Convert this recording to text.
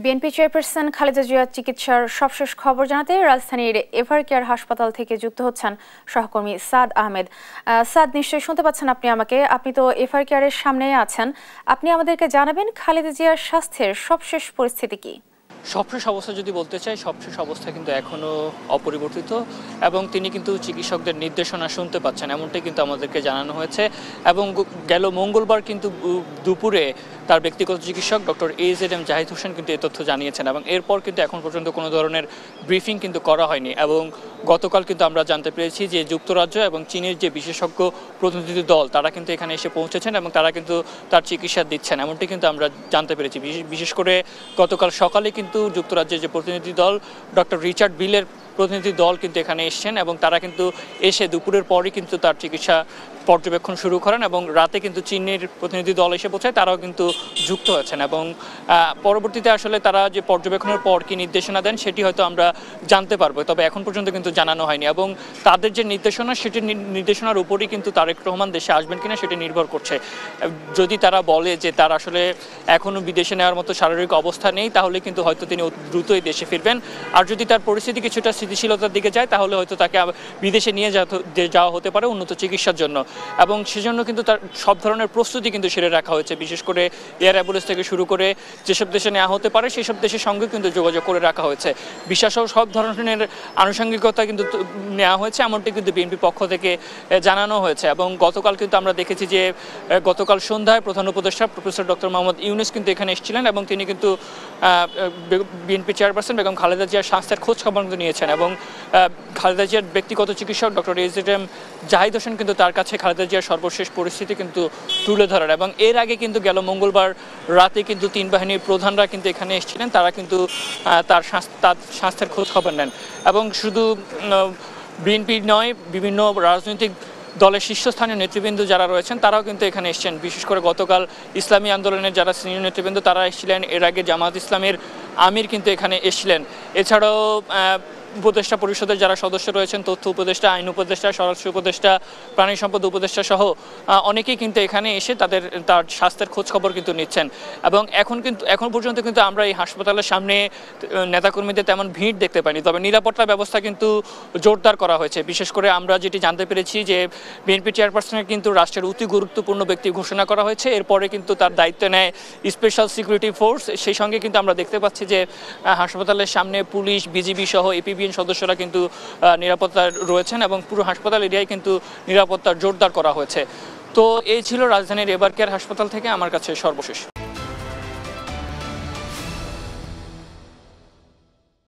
BNP chairperson Khaleda জিয়ার চিকিৎসার সবশেষ খবর জানাতে রাজধানীর এভারকেয়ার হাসপাতাল থেকে যুক্ত হচ্ছেন সহকর্মী সাদ আহমেদ। সাদ, নিশ্চয়ই শুনতে পাচ্ছেন আপনি তো এভারকেয়ারের সামনেই আছেন। আপনি আমাদেরকে জানাবেন খালেদা জিয়ার স্বাস্থ্যের সবশেষ পরিস্থিতি কি? সবশেষ অবস্থা যদি বলতে চাই, সবশেষ অবস্থা কিন্তু এখনও অপরিবর্তিত এবং তিনি কিন্তু চিকিৎসকদের নির্দেশনা শুনতে পাচ্ছেন, এমনটাই কিন্তু আমাদেরকে জানানো হয়েছে। এবং গেল মঙ্গলবার কিন্তু দুপুরে তার ব্যক্তিগত চিকিৎসক ডক্টর AZM জাহিদ হোসেন কিন্তু এই তথ্য জানিয়েছেন এবং এরপর কিন্তু এখন পর্যন্ত কোনো ধরনের ব্রিফিং কিন্তু করা হয়নি। এবং গতকাল কিন্তু আমরা জানতে পেরেছি যে যুক্তরাজ্য এবং চীনের যে বিশেষজ্ঞ প্রতিনিধি দল তারা কিন্তু এখানে এসে পৌঁছেছেন এবং তারা কিন্তু তার চিকিৎসা দিচ্ছেন, এমনটি কিন্তু আমরা জানতে পেরেছি। বিশেষ করে গতকাল সকালে কিন্তু যুক্তরাজ্যের যে প্রতিনিধি দল ডক্টর রিচার্ড বিলের প্রতিনিধি দল কিন্তু এখানে এসেছেন এবং তারা কিন্তু এসে দুপুরের পরই কিন্তু তার চিকিৎসা পর্যবেক্ষণ শুরু করেন এবং রাতে কিন্তু চীনের প্রতিনিধি দল এসে পৌঁছায়, তারাও কিন্তু যুক্ত হয়েছেন এবং পরবর্তীতে আসলে তারা যে পর্যবেক্ষণের পর কি নির্দেশনা দেন সেটি হয়তো আমরা জানতে পারবো, তবে এখন পর্যন্ত কিন্তু জানানো হয়নি। এবং তাদের যে নির্দেশনা সেটি নির্দেশনার উপরই কিন্তু তারেক রহমান দেশে আসবেন কিনা সেটি নির্ভর করছে। যদি তারা বলে যে তার আসলে এখনও বিদেশে নেওয়ার মতো শারীরিক অবস্থা নেই, তাহলে কিন্তু হয়তো তিনি দ্রুতই দেশে ফিরবেন। আর যদি তার পরিস্থিতি কিছুটা স্থিতিশীলতার দিকে যায় তাহলে হয়তো তাকে বিদেশে নিয়ে যাওয়া হতে পারে উন্নত চিকিৎসার জন্য। এবং সেজন্য কিন্তু তার সব ধরনের প্রস্তুতি কিন্তু সেরে রাখা হয়েছে, বিশেষ করে এয়ার অ্যাম্বুলেন্স থেকে শুরু করে যেসব দেশে নেওয়া হতে পারে সেসব দেশের সঙ্গে কিন্তু যোগাযোগ করে রাখা হয়েছে। বিশ্বাসসহ সব ধরনের আনুষঙ্গিকতা কিন্তু নেওয়া হয়েছে, এমনটি কিন্তু বিএনপি পক্ষ থেকে জানানো হয়েছে। এবং গতকাল কিন্তু আমরা দেখেছি যে গতকাল সন্ধ্যায় প্রধান উপদেষ্টা প্রফেসর ডক্টর মোহাম্মদ ইউনূস কিন্তু এখানে এসেছিলেন এবং তিনি কিন্তু বিএনপি চেয়ারপারসন বেগম খালেদা জিয়ার স্বাস্থ্যের খোঁজ খবর কিন্তু নিয়েছেন এবং খালেদা জিয়ার ব্যক্তিগত চিকিৎসক ডক্টর AZM জাহিদ হোসেন কিন্তু তার কাছে খালেদা জিয়ার সর্বশেষ পরিস্থিতি কিন্তু তুলে ধরেন। এবং এর আগে কিন্তু গেল মঙ্গলবার রাতে কিন্তু তিন বাহিনীর প্রধানরা কিন্তু এখানে এসেছিলেন, তারা কিন্তু তার স্বাস্থ্যের খোঁজ খবর নেন। এবং শুধু বিএনপি নয়, বিভিন্ন রাজনৈতিক দলের শীর্ষস্থানীয় নেতৃবৃন্দ যারা রয়েছেন তারাও কিন্তু এখানে এসেছেন। বিশেষ করে গতকাল ইসলামী আন্দোলনের যারা সিনিয়র নেতৃবৃন্দ তারা এসেছিলেন, এর আগে জামায়াত ইসলামের আমির কিন্তু এখানে এসেছিলেন। এছাড়াও উপদেষ্টা পরিষদের যারা সদস্য রয়েছেন, তথ্য উপদেষ্টা, আইন উপদেষ্টা, স্বরাষ্ট্র উপদেষ্টা, প্রাণী সম্পদ উপদেষ্টা সহ অনেকেই কিন্তু এখানে এসে তার স্বাস্থ্যের খোঁজ খবর কিন্তু নিচ্ছেন। এবং এখন পর্যন্ত কিন্তু আমরা এই হাসপাতালের সামনে নেতাকর্মীদের তেমন ভিড় দেখতে পাইনি, তবে নিরাপত্তা ব্যবস্থা কিন্তু জোরদার করা হয়েছে। বিশেষ করে আমরা যেটি জানতে পেরেছি যে বিএনপি চেয়ারপারসনের কিন্তু রাষ্ট্রের অতি গুরুত্বপূর্ণ ব্যক্তি ঘোষণা করা হয়েছে, এরপরে কিন্তু তার দায়িত্ব নেয় স্পেশাল সিকিউরিটি ফোর্স। সেই সঙ্গে কিন্তু আমরা দেখতে পাচ্ছি যে হাসপাতালের সামনে পুলিশ, বিজিবি সহ এপিবিএন সদস্যরা কিন্তু নিরাপত্তা রয়েছেন এবং পুরো হাসপাতাল এরিয়ায় কিন্তু নিরাপত্তা জোরদার করা হয়েছে। তো এই ছিল রাজধানীর এভারকেয়ার হাসপাতাল থেকে আমার কাছে সর্বশেষ।